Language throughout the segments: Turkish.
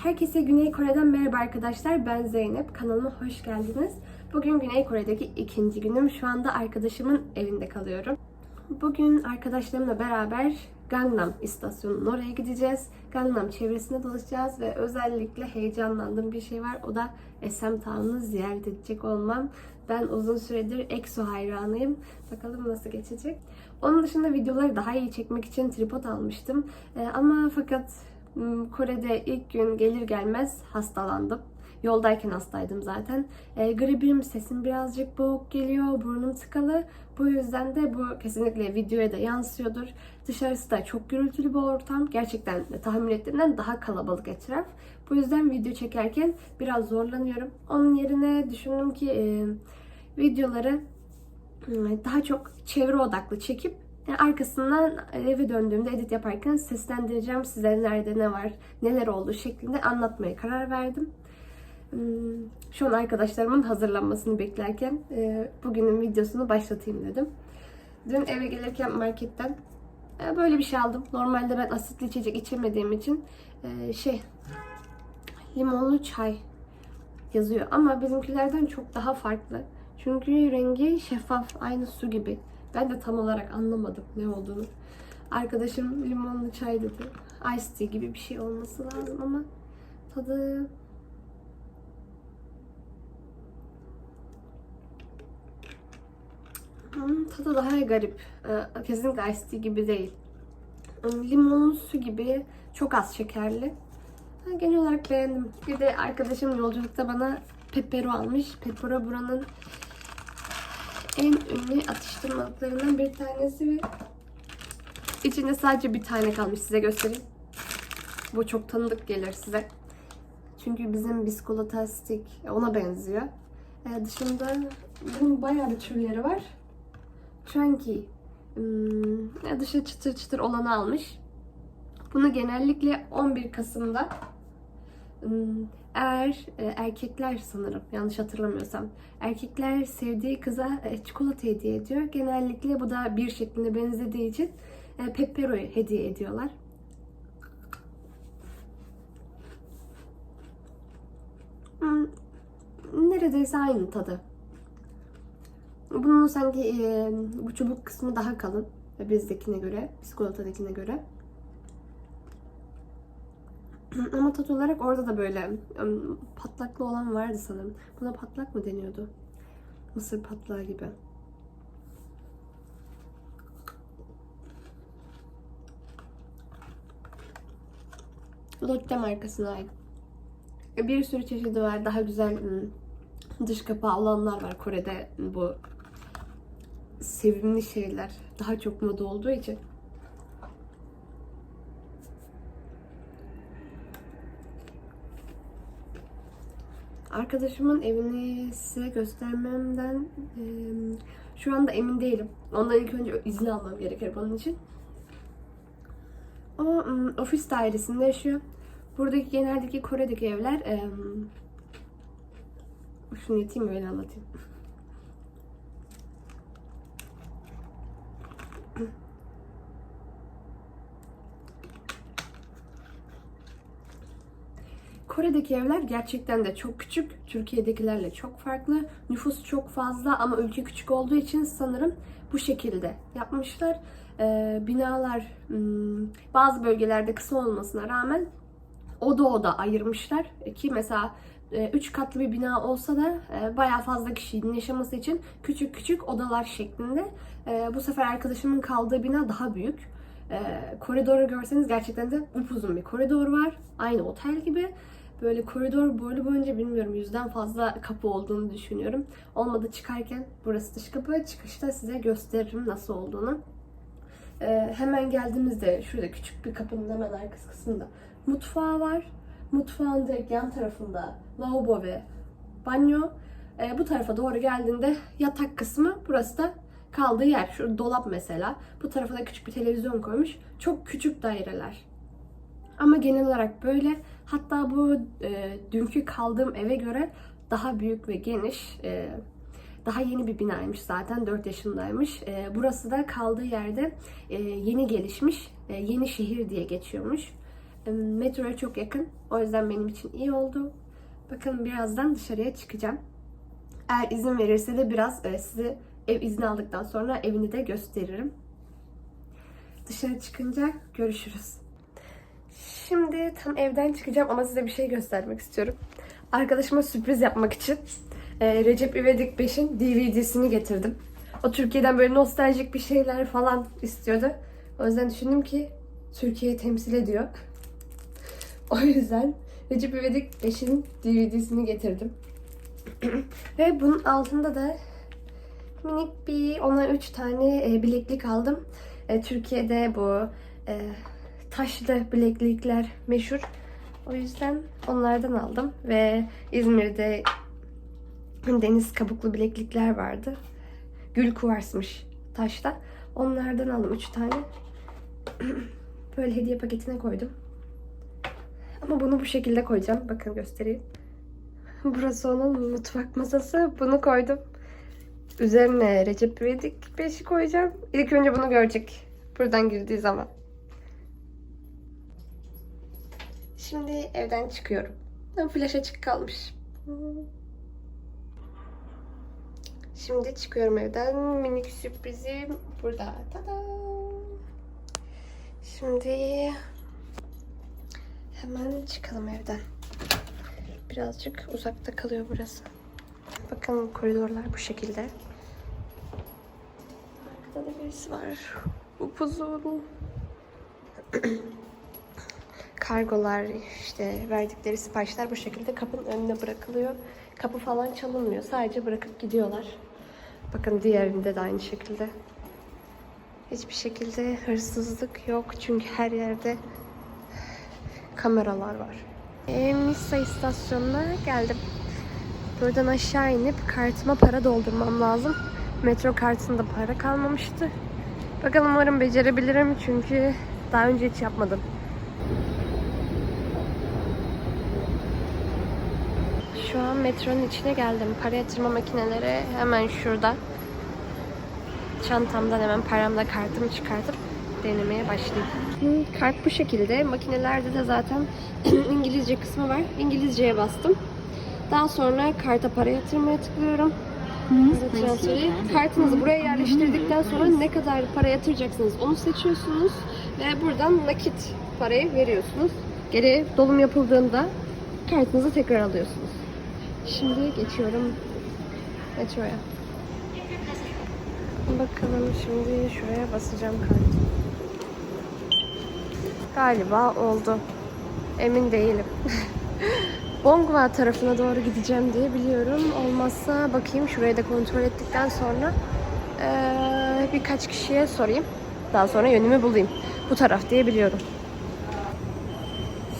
Herkese Güney Kore'den merhaba arkadaşlar. Ben Zeynep. Kanalıma hoş geldiniz. Bugün Güney Kore'deki ikinci günüm. Şu anda arkadaşımın evinde kalıyorum. Bugün arkadaşlarımla beraber Gangnam istasyonunun oraya gideceğiz. Gangnam çevresinde dolaşacağız ve özellikle heyecanlandığım bir şey var. O da SM Town'u ziyaret edecek olmam. Ben uzun süredir EXO hayranıyım. Bakalım nasıl geçecek. Onun dışında videoları daha iyi çekmek için tripod almıştım. Ama fakat Kore'de ilk gün gelir gelmez hastalandım. Yoldayken hastaydım zaten. Gripim, sesim birazcık boğuk geliyor, burnum tıkalı. Bu yüzden de bu kesinlikle videoya da yansıyordur. Dışarısı da çok gürültülü bir ortam. Gerçekten tahmin ettiğimden daha kalabalık etraf. Bu yüzden video çekerken biraz zorlanıyorum. Onun yerine düşündüm ki videoları daha çok çevre odaklı çekip arkasından eve döndüğümde edit yaparken seslendireceğim. Size nerede ne var, neler oldu şeklinde anlatmaya karar verdim. Şu an arkadaşlarımın hazırlanmasını beklerken bugünün videosunu başlatayım dedim. Dün eve gelirken marketten böyle bir şey aldım. Normalde ben asitli içecek içemediğim için limonlu çay yazıyor. Ama bizimkilerden çok daha farklı. Çünkü rengi şeffaf, aynı su gibi. Ben de tam olarak anlamadım ne olduğunu. Arkadaşım limonlu çay dedi. Ice tea gibi bir şey olması lazım ama tadı... Tadı daha garip. Kesinlikle ice tea gibi değil. Limonlu su gibi, çok az şekerli. Genel olarak beğendim. Bir de arkadaşım yolculukta bana Pepero almış. Pepero buranın en ünlü atıştırmalıklarından bir tanesi ve içinde sadece bir tane kalmış. Size göstereyim. Bu çok tanıdık gelir size. Çünkü bizim biskolata stick ona benziyor. Dışında bunun bayağı bir türleri var. Chunky. Dışı çıtır çıtır olanı almış. Bunu genellikle 11 Kasım'da eğer erkekler, sanırım yanlış hatırlamıyorsam, erkekler sevdiği kıza çikolata hediye ediyor. Genellikle bu da bir şeklinde benzediği için Peppero'yu hediye ediyorlar. Neredeyse aynı tadı. Bunun sanki bu çubuk kısmı daha kalın bizdekine göre, biskolatadakine göre. Ama tat olarak orada da böyle patlaklı olan vardı sanırım. Buna patlak mı deniyordu? Mısır patlağı gibi. Lotte markasına ait. Bir sürü çeşidi var. Daha güzel dış kapağı olanlar var Kore'de. Bu sevimli şeyler daha çok moda olduğu için. Arkadaşımın evini size göstermemden şu anda emin değilim. Ondan ilk önce izin almam gerekir bunun için. O ofis dairesinde yaşıyor. Buradaki geneldeki Kore'deki evler şunu yatayım öyle anlatayım. Kore'deki evler gerçekten de çok küçük. Türkiye'dekilerle çok farklı. Nüfus çok fazla ama ülke küçük olduğu için sanırım bu şekilde yapmışlar. Binalar bazı bölgelerde kısa olmasına rağmen oda oda ayırmışlar. Ki mesela 3 katlı bir bina olsa da bayağı fazla kişinin yaşaması için küçük küçük odalar şeklinde. Bu sefer arkadaşımın kaldığı bina daha büyük. Koridoru görseniz gerçekten de upuzun bir koridor var. Aynı otel gibi. Böyle koridor boylu boyunca bilmiyorum 100'den fazla kapı olduğunu düşünüyorum. Olmadı çıkarken burası dış kapı. Çıkışta size gösteririm nasıl olduğunu. Hemen geldiğimizde şurada küçük bir kapının hemen arkası kısmında mutfağı var. Mutfağın direkt yan tarafında lavabo ve banyo. Bu tarafa doğru geldiğinde yatak kısmı, burası da kaldığı yer. Şurada dolap mesela. Bu tarafa da küçük bir televizyon koymuş. Çok küçük daireler. Ama genel olarak böyle. Hatta bu dünkü kaldığım eve göre daha büyük ve geniş. Daha yeni bir binaymış zaten. 4 yaşındaymış. Burası da kaldığı yerde yeni gelişmiş. Yeni şehir diye geçiyormuş. Metroya çok yakın. O yüzden benim için iyi oldu. Bakın birazdan dışarıya çıkacağım. Eğer izin verirse de biraz size ev izni aldıktan sonra evini de gösteririm. Dışarı çıkınca görüşürüz. Şimdi tam evden çıkacağım ama size bir şey göstermek istiyorum. Arkadaşıma sürpriz yapmak için Recep İvedik 5'in DVD'sini getirdim. O Türkiye'den böyle nostaljik bir şeyler falan istiyordu. O yüzden düşündüm ki Türkiye'yi temsil ediyor. O yüzden Recep İvedik 5'in DVD'sini getirdim. Ve bunun altında da minik bir ona 3 tane bileklik aldım. Türkiye'de bu taşlı bileklikler meşhur. O yüzden onlardan aldım. Ve İzmir'de deniz kabuklu bileklikler vardı. Gül kuvarsmış taşta. Onlardan aldım 3 tane. Böyle hediye paketine koydum. Ama bunu bu şekilde koyacağım. Bakın göstereyim. Burası onun mutfak masası. Bunu koydum. Üzerine Recep İvedik 5'i koyacağım. İlk önce bunu görecek. Buradan girdiği zaman. Şimdi evden çıkıyorum. Flaş açık kalmış. Şimdi çıkıyorum evden. Minik sürprizim burada. Tada! Şimdi hemen çıkalım evden. Birazcık uzakta kalıyor burası. Bakın koridorlar bu şekilde. Arkada da birisi var. Upuzun. Kargolar, işte verdikleri siparişler bu şekilde kapının önüne bırakılıyor. Kapı falan çalınmıyor. Sadece bırakıp gidiyorlar. Bakın diğerinde de aynı şekilde. Hiçbir şekilde hırsızlık yok. Çünkü her yerde kameralar var. Misa istasyonuna geldim. Buradan aşağı inip kartıma para doldurmam lazım. Metro kartında para kalmamıştı. Bakalım umarım becerebilirim çünkü daha önce hiç yapmadım. Şu an metronun içine geldim. Para yatırma makineleri hemen şurada. Çantamdan hemen paramla kartımı çıkartıp denemeye başlayayım. Kart bu şekilde. Makinelerde de zaten İngilizce kısmı var. İngilizceye bastım. Daha sonra karta para yatırmaya tıklıyorum. Transferi. Kartınızı buraya yerleştirdikten sonra ne kadar para yatıracaksınız onu seçiyorsunuz. Ve buradan nakit parayı veriyorsunuz. Geri dolum yapıldığında kartınızı tekrar alıyorsunuz. Şimdi geçiyorum metroya. Bakalım şimdi şuraya basacağım kartı. Galiba oldu. Emin değilim. Bongwa tarafına doğru gideceğim diye biliyorum. Olmazsa bakayım şurayı da kontrol ettikten sonra birkaç kişiye sorayım. Daha sonra yönümü bulayım. Bu taraf diye biliyorum.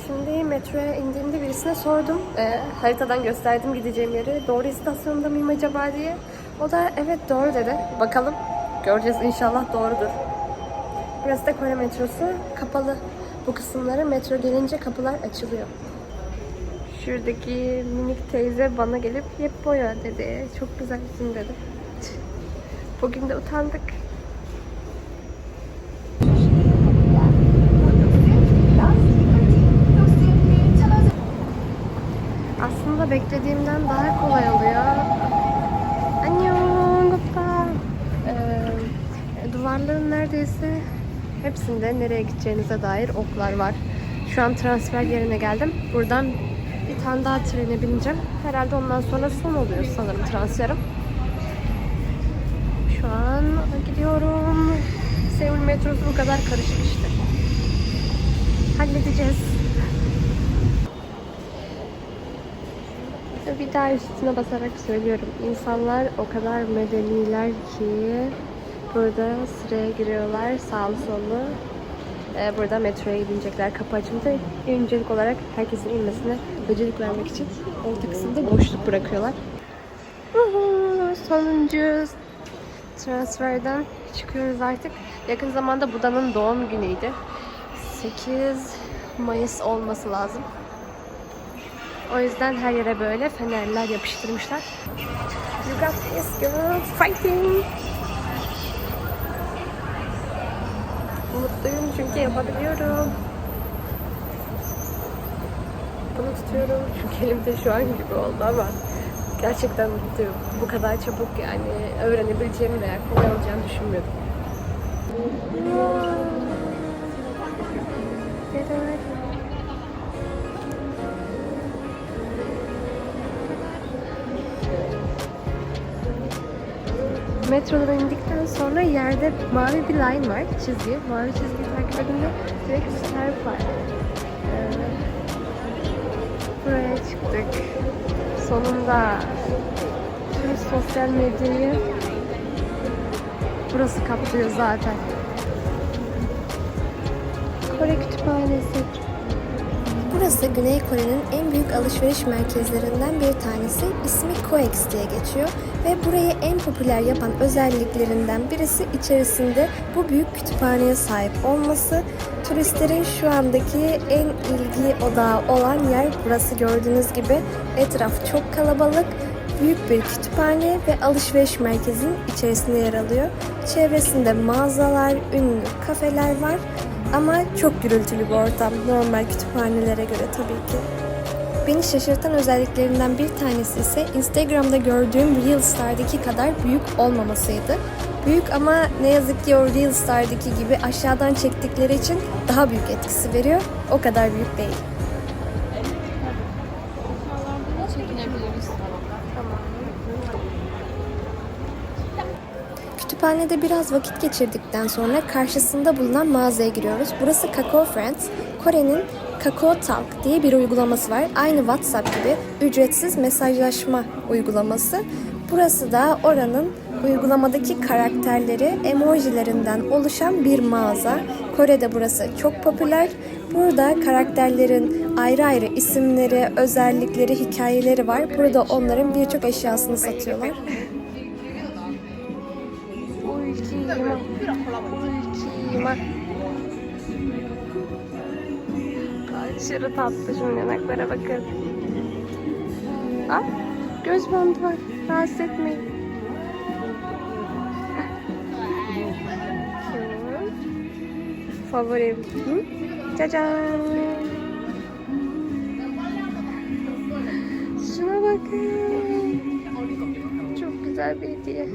Şimdi metroya indiğimde birisine sordum. Haritadan gösterdim gideceğim yeri. Doğru istasyonda mıyım acaba diye. O da evet doğru dedi. Bakalım. Göreceğiz inşallah doğrudur. Burası da Kore metrosu. Kapalı. Bu kısımlara metro gelince kapılar açılıyor. Şuradaki minik teyze bana gelip "Yeppoya" dedi. Çok güzelsin dedi. Bugün de utandık. Aslında beklediğimden daha kolay oluyor. Annyeong oppa. Duvarların neredeyse hepsinde nereye gideceğinize dair oklar var. Şu an transfer yerine geldim. Buradan bir tane daha trene bineceğim. Herhalde ondan sonra son oluyor sanırım transferim. Şu an gidiyorum. Seul metrosu bu kadar karışık işte. Halledeceğiz. Bir daha üstüne basarak söylüyorum. İnsanlar o kadar medeniler ki burada sıraya giriyorlar sağlı sollu. Burada metroya gidecekler. Kapı açıldı. Öncelik olarak herkesin inmesine öncelik vermek için orta kısımda boşluk bırakıyorlar. Sonuncu transferden çıkıyoruz artık. Yakın zamanda Buda'nın doğum günüydü. 8 Mayıs olması lazım. O yüzden her yere böyle fenerler yapıştırmışlar. You got this girl, fighting! Mutluyum çünkü yapabiliyorum. telefonu tutuyorum. Çünkü elimde şu an gibi oldu ama gerçekten mutluyum. Bu kadar çabuk yani öğrenebileceğimi veya kolay olacağını düşünmüyordum. Metrodan indikten sonra yerde mavi bir line var, çizgi. Mavi çizgiyi takip edince direkt Starbucks var. Buraya çıktık. Sonunda tüm sosyal medyayı burası kaplıyor zaten. Kore Kütüphanesi. Burası Güney Kore'nin en büyük alışveriş merkezlerinden bir tanesi. İsmi COEX diye geçiyor ve burayı en popüler yapan özelliklerinden birisi içerisinde bu büyük kütüphaneye sahip olması. Turistlerin şu andaki en ilgi odağı olan yer burası, gördüğünüz gibi. Etraf çok kalabalık. Büyük bir kütüphane ve alışveriş merkezinin içerisinde yer alıyor. Çevresinde mağazalar, ünlü kafeler var. Ama çok gürültülü bir ortam, normal kütüphanelere göre tabii ki. Beni şaşırtan özelliklerinden bir tanesi ise Instagram'da gördüğüm Reels'lardaki kadar büyük olmamasıydı. Büyük ama ne yazık ki o Reels'lardaki gibi aşağıdan çektikleri için daha büyük etkisi veriyor. O kadar büyük değil. Çekinebiliriz. Tamam. Kütüphanede biraz vakit geçirdikten sonra karşısında bulunan mağazaya giriyoruz. Burası Kakao Friends. Kore'nin Kakao Talk diye bir uygulaması var. Aynı WhatsApp gibi ücretsiz mesajlaşma uygulaması. Burası da oranın uygulamadaki karakterleri, emojilerinden oluşan bir mağaza. Kore'de burası çok popüler. Burada karakterlerin ayrı ayrı isimleri, özellikleri, hikayeleri var. Burada onların birçok eşyasını satıyorlar. Aşırı tatlı, şu yanaklara bakın. Ah, göz bandı var. Rahatsız etmeyin. Favorim. Cacan. Şuna bakın. Çok güzel bir hediye.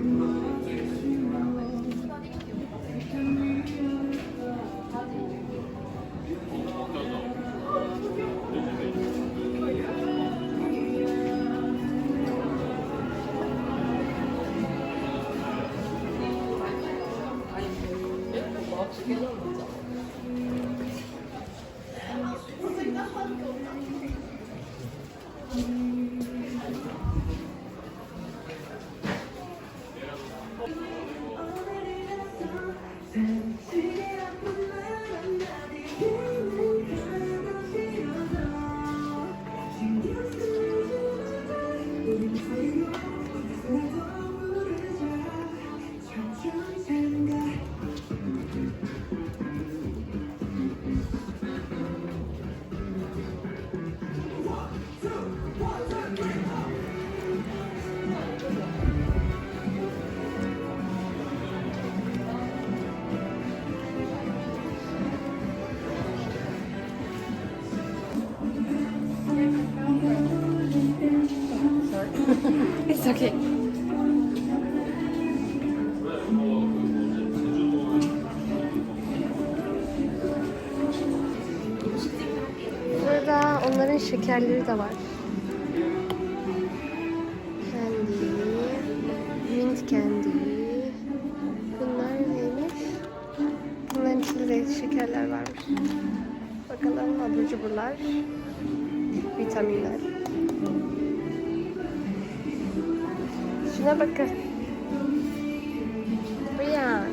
It's okay. Burada onların şekerleri de var. Candy, mint candy. Bunlar neymiş? Bunların içinde de şekerler varmış. Bakalım, abur cuburlar, vitaminler. Şuna bakın. Bu ya.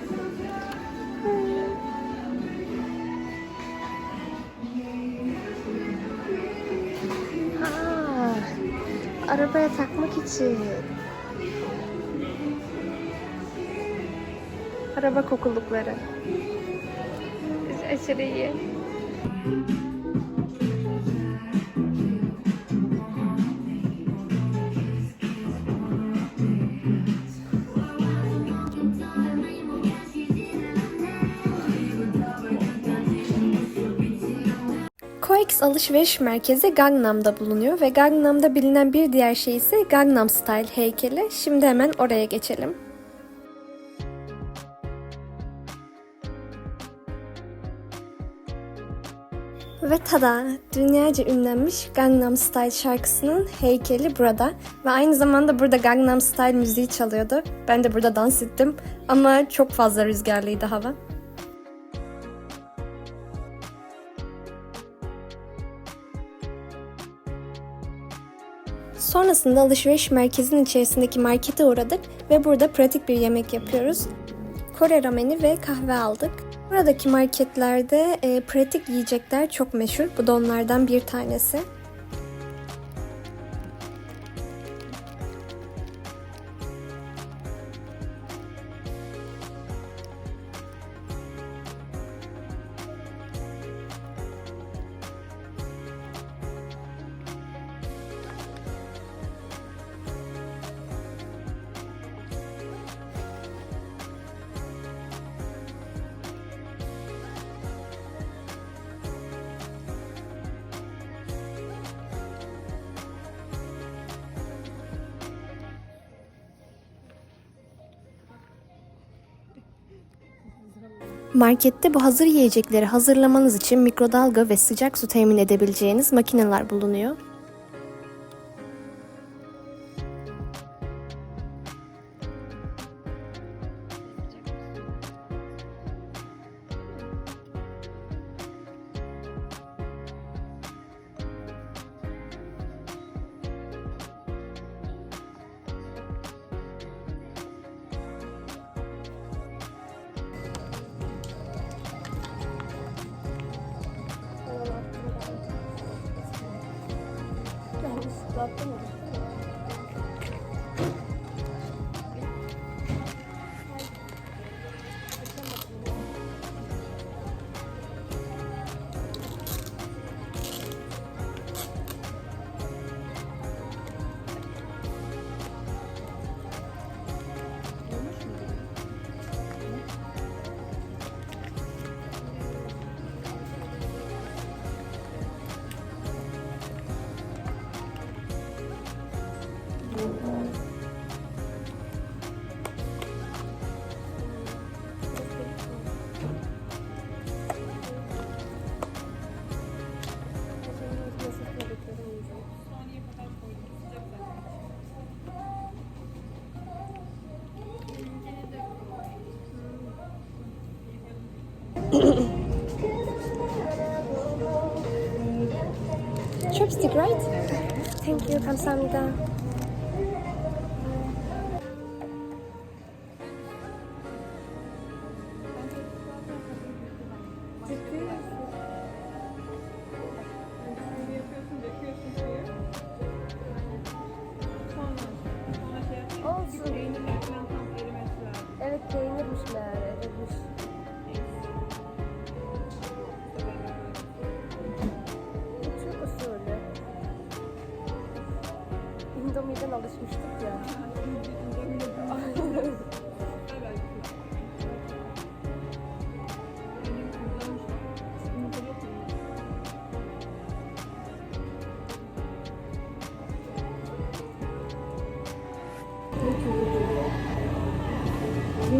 Arabaya takmak için. Araba kokullukları. Aşırı iyi. Twice alışveriş merkezi Gangnam'da bulunuyor ve Gangnam'da bilinen bir diğer şey ise Gangnam Style heykeli. Şimdi hemen oraya geçelim. Ve tada! Dünyaca ünlenmiş Gangnam Style şarkısının heykeli burada. Ve aynı zamanda burada Gangnam Style müziği çalıyordu. Ben de burada dans ettim ama çok fazla rüzgarlıydı hava. Sonrasında alışveriş merkezinin içerisindeki markete uğradık ve burada pratik bir yemek yapıyoruz. Kore rameni ve kahve aldık. Buradaki marketlerde pratik yiyecekler çok meşhur. Bu da onlardan bir tanesi. Markette bu hazır yiyecekleri hazırlamanız için mikrodalga ve sıcak su temin edebileceğiniz makineler bulunuyor. Chopstick, right? Thank you, 감사합니다. Olsun. Evet, peynirmiş meğer. Eritmiş. Türk usulü. Indomie'den alışmıştık ya.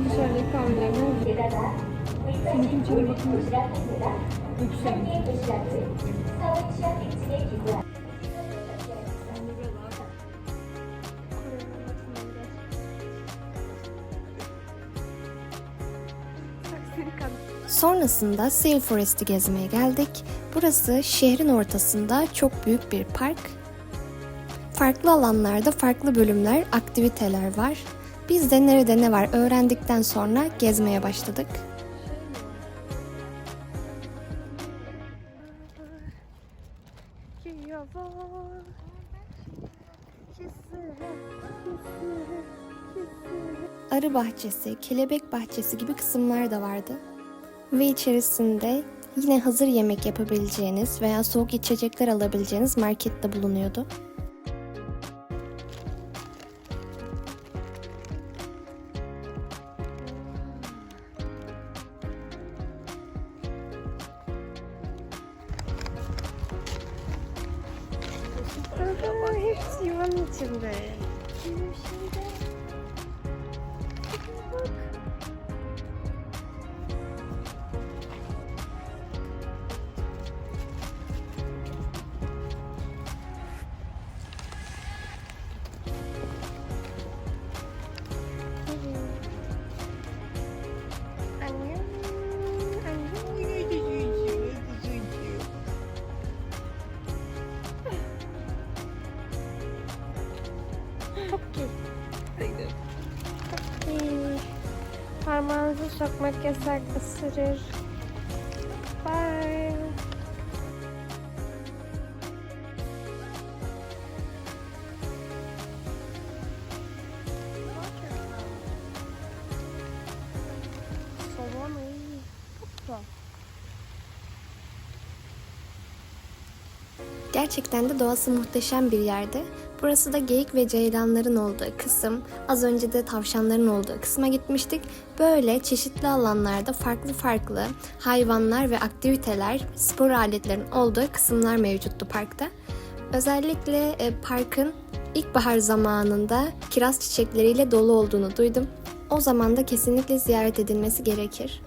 dışarıdaki kahvelerden seninkini çevir bakayım. Sonrasında Sail Forest'i gezmeye geldik. Burası şehrin ortasında çok büyük bir park. Farklı alanlarda farklı bölümler, aktiviteler var. Biz de nerede ne var öğrendikten sonra gezmeye başladık. Arı bahçesi, kelebek bahçesi gibi kısımlar da vardı. Ve içerisinde yine hazır yemek yapabileceğiniz veya soğuk içecekler alabileceğiniz market de bulunuyordu. Aa, hepsi yuvanın içinde. Parmağınızı sokmak yasak, ısırır. Bye. Gerçekten de doğası muhteşem bir yerde. Burası da geyik ve ceylanların olduğu kısım. Az önce de tavşanların olduğu kısma gitmiştik. Böyle çeşitli alanlarda farklı farklı hayvanlar ve aktiviteler, spor aletlerinin olduğu kısımlar mevcuttu parkta. Özellikle parkın ilkbahar zamanında kiraz çiçekleriyle dolu olduğunu duydum. O zaman da kesinlikle ziyaret edilmesi gerekir.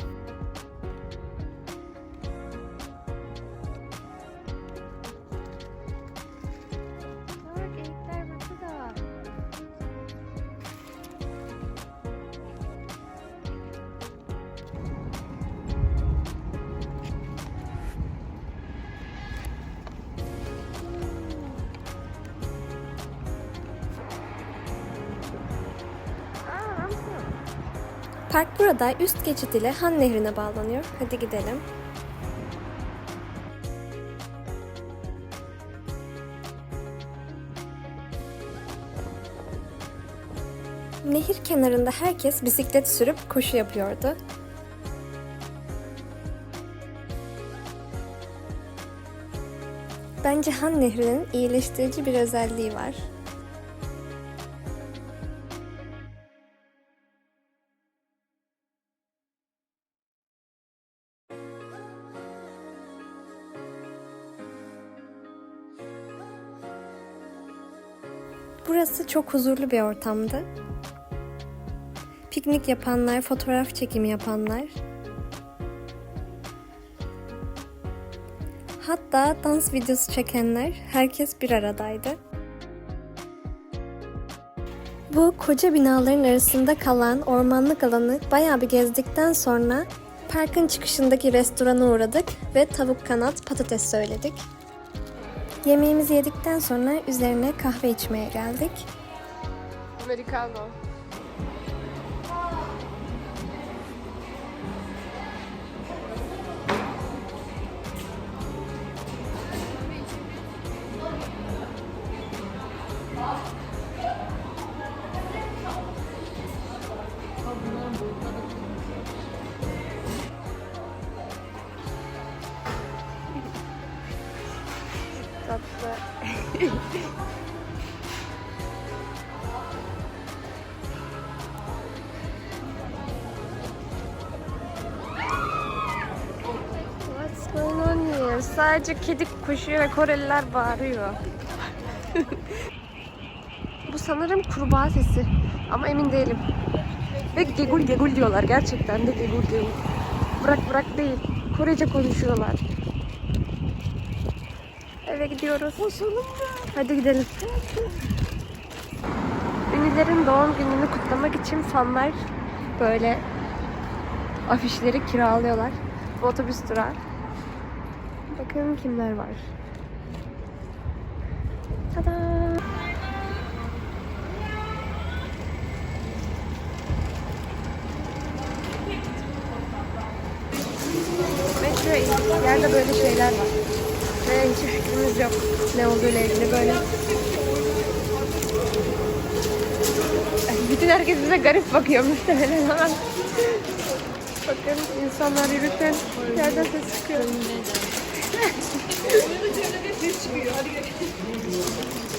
Park burada üst geçit ile Han Nehri'ne bağlanıyor. Hadi gidelim. Nehir kenarında herkes bisiklet sürüp koşu yapıyordu. Bence Han Nehri'nin iyileştirici bir özelliği var. Burası çok huzurlu bir ortamdı. Piknik yapanlar, fotoğraf çekimi yapanlar, hatta dans videosu çekenler, herkes bir aradaydı. Bu koca binaların arasında kalan ormanlık alanı bayağı bir gezdikten sonra parkın çıkışındaki restorana uğradık ve tavuk kanat patates söyledik. Yemeğimizi yedikten sonra üzerine kahve içmeye geldik. Americano. Tatlı. What's going on here? Sadece kedi koşuyor ve Koreliler bağırıyor. Bu sanırım kurbağa sesi ama emin değilim. Ve gegul gegul diyorlar, gerçekten de gegul gegul. Bırak bırak değil, Korece konuşuyorlar. Eve gidiyoruz. Hadi gidelim. Ünlülerin doğum gününü kutlamak için fanlar böyle afişleri kiralıyorlar. Bu otobüs durağı. Bakın kimler var. Tada! Metro ilk yerde böyle şeyler var. Ve hiç fikrimiz yok ne olduğuyla ilgili böyle. Bütün herkes bize garip bakıyor muhtemelen ama. Bakın insanlar yürürken yerden ses çıkıyor.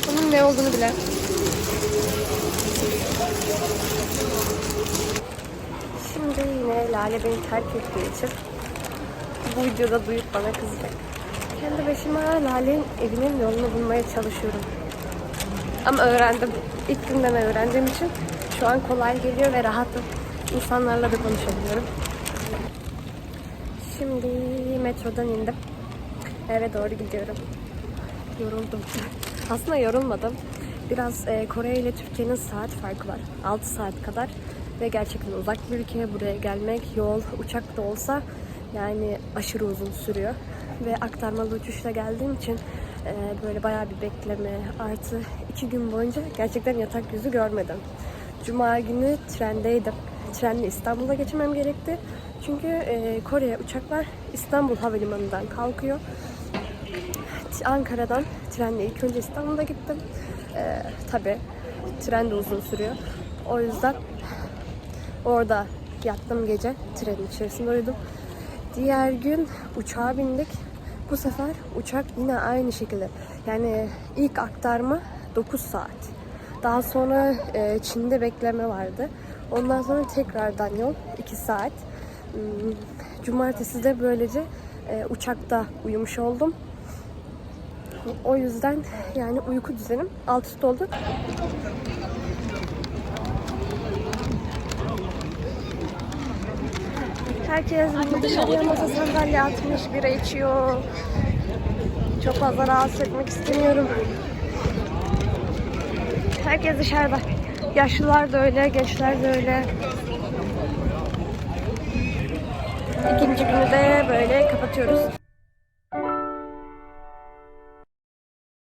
Bunun ne olduğunu bilen. Şimdi yine Lale beni terk ettiği için bu videoda duyup bana kızacak. Kendi başıma Lale'nin evinin yolunu bulmaya çalışıyorum. Ama öğrendim. İlk günden öğrendiğim için şu an kolay geliyor ve rahatım. İnsanlarla da konuşabiliyorum. Şimdi metrodan indim. Eve doğru gidiyorum. Yoruldum. Aslında yorulmadım. Biraz Kore ile Türkiye'nin saat farkı var. 6 saat kadar. Ve gerçekten uzak bir ülkeye buraya gelmek, yol, uçak da olsa yani aşırı uzun sürüyor. Ve aktarmalı uçuşla geldiğim için böyle bayağı bir bekleme, artı 2 gün boyunca gerçekten yatak yüzü görmedim. Cuma günü trendeydim. Trenle İstanbul'a geçmem gerekti. Çünkü Kore'ye uçaklar İstanbul Havalimanı'ndan kalkıyor. Ankara'dan trenle ilk önce İstanbul'a gittim. Tabii tren de uzun sürüyor. O yüzden orada yattım gece. Trenin içerisinde uyudum. Diğer gün uçağa bindik. Bu sefer uçak yine aynı şekilde. Yani ilk aktarma 9 saat. Daha sonra Çin'de bekleme vardı. Ondan sonra tekrardan yol 2 saat. Cumartesi de böylece uçakta uyumuş oldum. O yüzden yani uyku düzenim alt üst oldu. Herkes dışarıya masa sandalye atmış, bira içiyor. Çok fazla rahatsız etmek istemiyorum. Herkes dışarıda. Yaşlılar da öyle, gençler de öyle. İkinci günü de böyle kapatıyoruz.